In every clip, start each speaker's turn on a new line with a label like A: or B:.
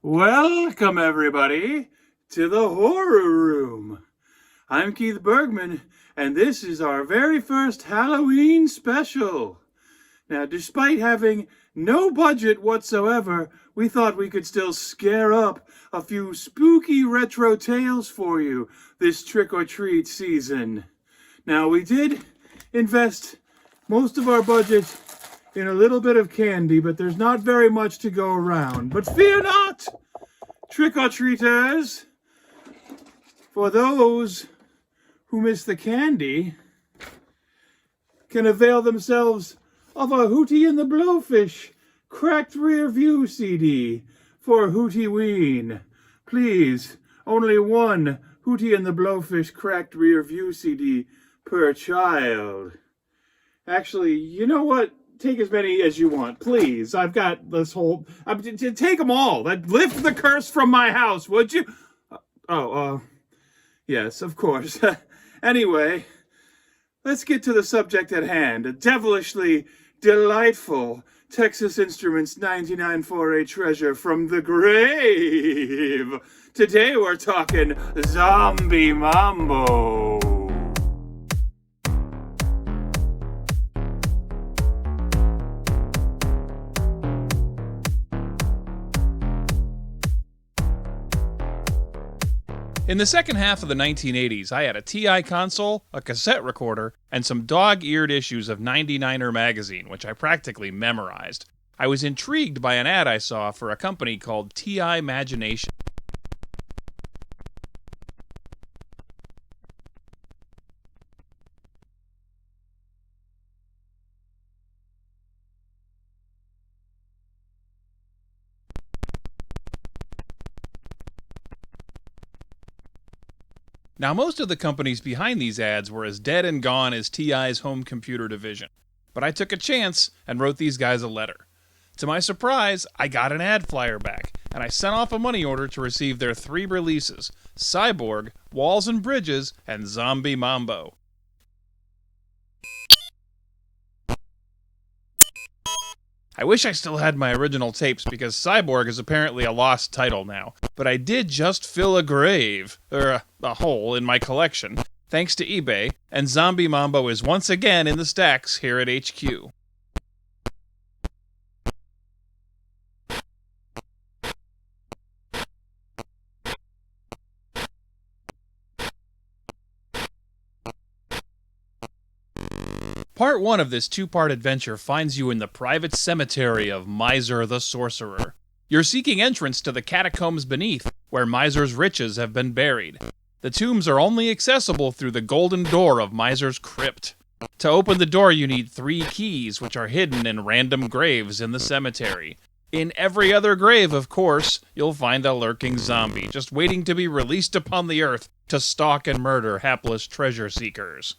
A: Welcome, everybody, to the Horror Room. I'm Keith Bergman, and this is our very first Halloween special. Now, despite having no budget whatsoever, we thought we could still scare up a few spooky retro tales for you this trick-or-treat season. Now, we did invest most of our budget in a little bit of candy, but there's not very much to go around. But fear not, trick-or-treaters. For those who miss the candy, can avail themselves of a Hootie and the Blowfish cracked rear view CD for Hootie-ween. Please, only one Hootie and the Blowfish cracked rear view CD per child. Actually, you know what? Take as many as you want, please. I've got this whole... take them all. Lift the curse from my house, would you? Yes, of course. Anyway, let's get to the subject at hand. A devilishly delightful Texas Instruments 99 4A treasure from the grave. Today we're talking Zombie Mambo.
B: In the second half of the 1980s, I had a TI console, a cassette recorder, and some dog-eared issues of 99er magazine, which I practically memorized. I was intrigued by an ad I saw for a company called TI Imagination. Now, most of the companies behind these ads were as dead and gone as TI's home computer division. But I took a chance and wrote these guys a letter. To my surprise, I got an ad flyer back, and I sent off a money order to receive their 3 releases: Cyborg, Walls and Bridges, and Zombie Mambo. I wish I still had my original tapes, because Cyborg is apparently a lost title now, but I did just fill a hole in my collection, thanks to eBay, and Zombie Mambo is once again in the stacks here at HQ. Part 1 of this 2-part adventure finds you in the private cemetery of Miser the Sorcerer. You're seeking entrance to the catacombs beneath, where Miser's riches have been buried. The tombs are only accessible through the golden door of Miser's crypt. To open the door, you need 3 keys, which are hidden in random graves in the cemetery. In every other grave, of course, you'll find a lurking zombie, just waiting to be released upon the earth to stalk and murder hapless treasure seekers.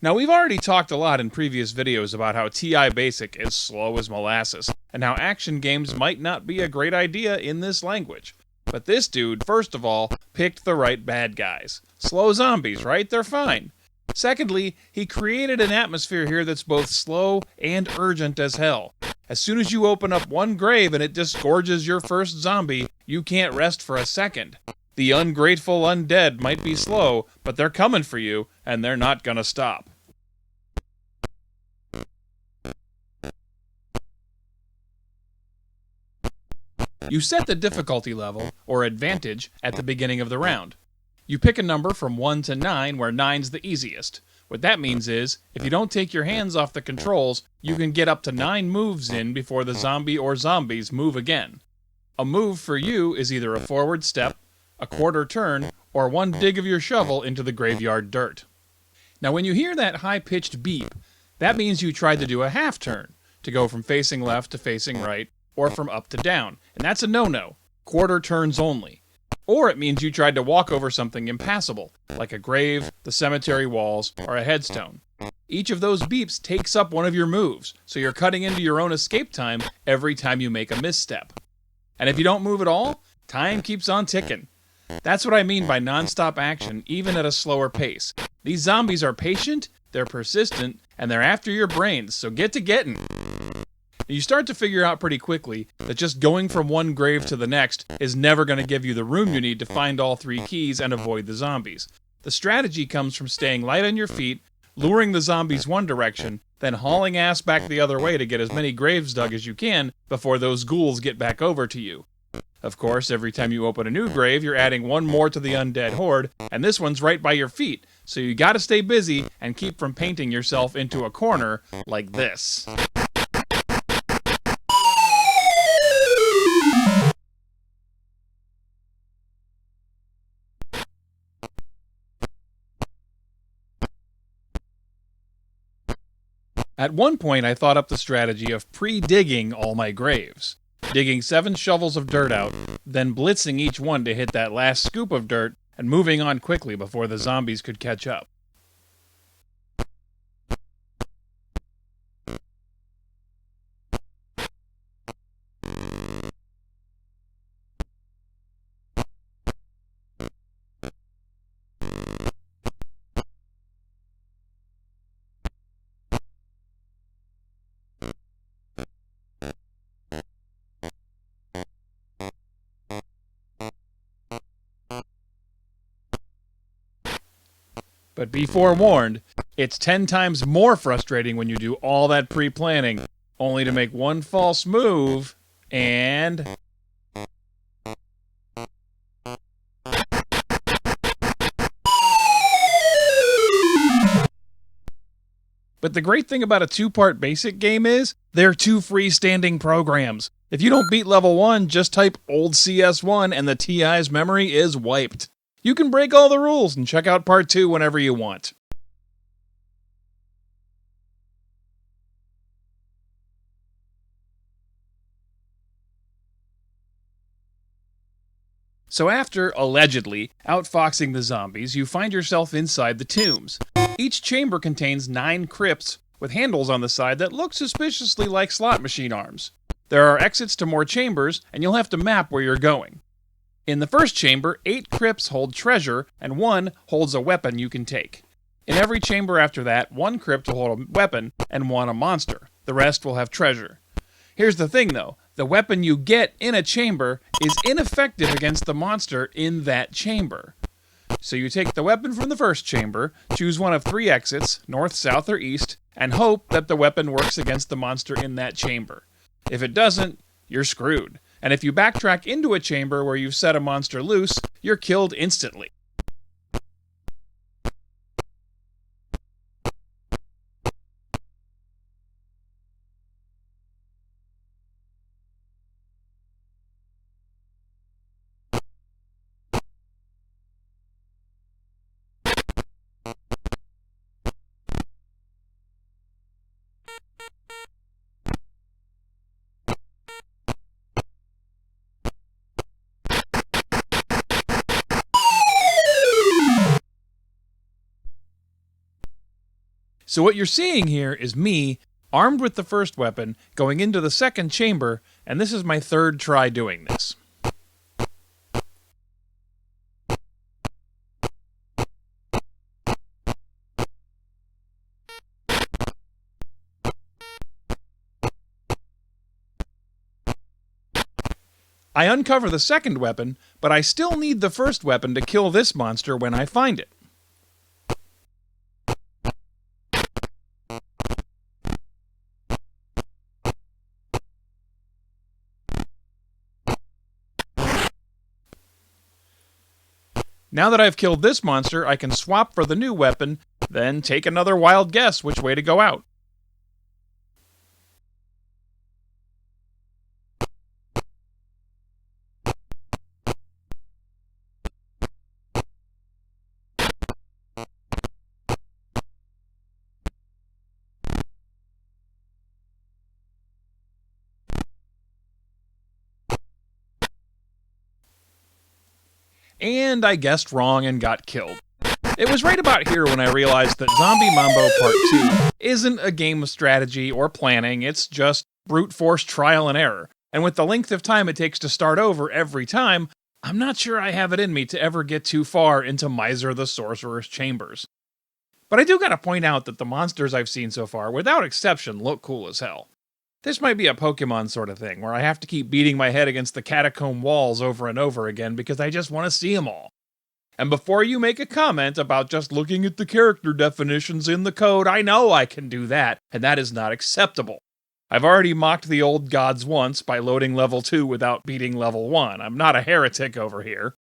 B: Now, we've already talked a lot in previous videos about how TI Basic is slow as molasses, and how action games might not be a great idea in this language. But this dude, first of all, picked the right bad guys. Slow zombies, right? They're fine. Secondly, he created an atmosphere here that's both slow and urgent as hell. As soon as you open up one grave and it disgorges your first zombie, you can't rest for a second. The ungrateful undead might be slow, but they're coming for you, and they're not gonna stop. You set the difficulty level, or advantage, at the beginning of the round. You pick a number from 1 to 9, where 9's the easiest. What that means is, if you don't take your hands off the controls, you can get up to 9 moves in before the zombie or zombies move again. A move for you is either a forward step, a quarter turn, or 1 dig of your shovel into the graveyard dirt. Now, when you hear that high-pitched beep, that means you tried to do a half turn, to go from facing left to facing right, or from up to down, and that's a no-no, quarter turns only. Or it means you tried to walk over something impassable, like a grave, the cemetery walls, or a headstone. Each of those beeps takes up one of your moves, so you're cutting into your own escape time every time you make a misstep. And if you don't move at all, time keeps on ticking. That's what I mean by non-stop action, even at a slower pace. These zombies are patient, they're persistent, and they're after your brains, so get to getting. You start to figure out pretty quickly that just going from one grave to the next is never going to give you the room you need to find all 3 keys and avoid the zombies. The strategy comes from staying light on your feet, luring the zombies one direction, then hauling ass back the other way to get as many graves dug as you can before those ghouls get back over to you. Of course, every time you open a new grave, you're adding one more to the undead horde, and this one's right by your feet, so you gotta stay busy and keep from painting yourself into a corner like this. At one point, I thought up the strategy of pre-digging all my graves. Digging 7 shovels of dirt out, then blitzing each one to hit that last scoop of dirt, and moving on quickly before the zombies could catch up. But be forewarned, it's 10 times more frustrating when you do all that pre-planning, only to make one false move, and... But the great thing about a 2-part basic game is, they're 2 freestanding programs. If you don't beat level 1, just type old CS1 and the TI's memory is wiped. You can break all the rules and check out part 2 whenever you want. So after, allegedly, outfoxing the zombies, you find yourself inside the tombs. Each chamber contains 9 crypts with handles on the side that look suspiciously like slot machine arms. There are exits to more chambers, and you'll have to map where you're going. In the first chamber, 8 crypts hold treasure, and 1 holds a weapon you can take. In every chamber after that, 1 crypt will hold a weapon, and 1 a monster. The rest will have treasure. Here's the thing, though. The weapon you get in a chamber is ineffective against the monster in that chamber. So you take the weapon from the first chamber, choose one of 3 exits, north, south, or east, and hope that the weapon works against the monster in that chamber. If it doesn't, you're screwed. And if you backtrack into a chamber where you've set a monster loose, you're killed instantly. So what you're seeing here is me, armed with the first weapon, going into the second chamber, and this is my 3rd try doing this. I uncover the second weapon, but I still need the first weapon to kill this monster when I find it. Now that I've killed this monster, I can swap for the new weapon, then take another wild guess which way to go out. And I guessed wrong and got killed. It was right about here when I realized that Zombie Mambo Part 2 isn't a game of strategy or planning, it's just brute force trial and error. And with the length of time it takes to start over every time, I'm not sure I have it in me to ever get too far into Miser the Sorcerer's chambers. But I do gotta point out that the monsters I've seen so far, without exception, look cool as hell. This might be a Pokemon sort of thing, where I have to keep beating my head against the catacomb walls over and over again because I just want to see them all. And before you make a comment about just looking at the character definitions in the code, I know I can do that, and that is not acceptable. I've already mocked the old gods once by loading level 2 without beating level 1. I'm not a heretic over here.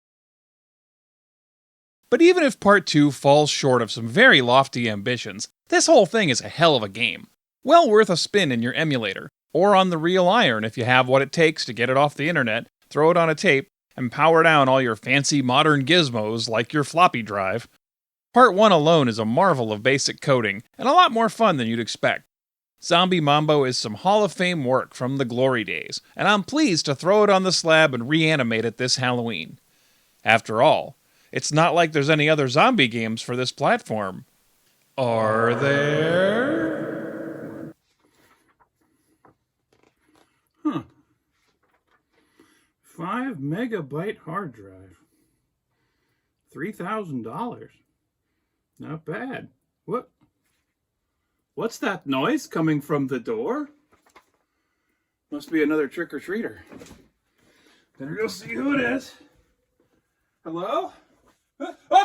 B: But even if Part 2 falls short of some very lofty ambitions, this whole thing is a hell of a game. Well worth a spin in your emulator, or on the real iron if you have what it takes to get it off the internet, throw it on a tape, and power down all your fancy modern gizmos like your floppy drive. Part 1 alone is a marvel of basic coding, and a lot more fun than you'd expect. Zombie Mambo is some Hall of Fame work from the glory days, and I'm pleased to throw it on the slab and reanimate it this Halloween. After all, it's not like there's any other zombie games for this platform. Are there?
A: 5 megabyte hard drive. $3,000. Not bad. What's that noise coming from the door? Must be another trick-or-treater. Better go see who it is. Hello? Ah!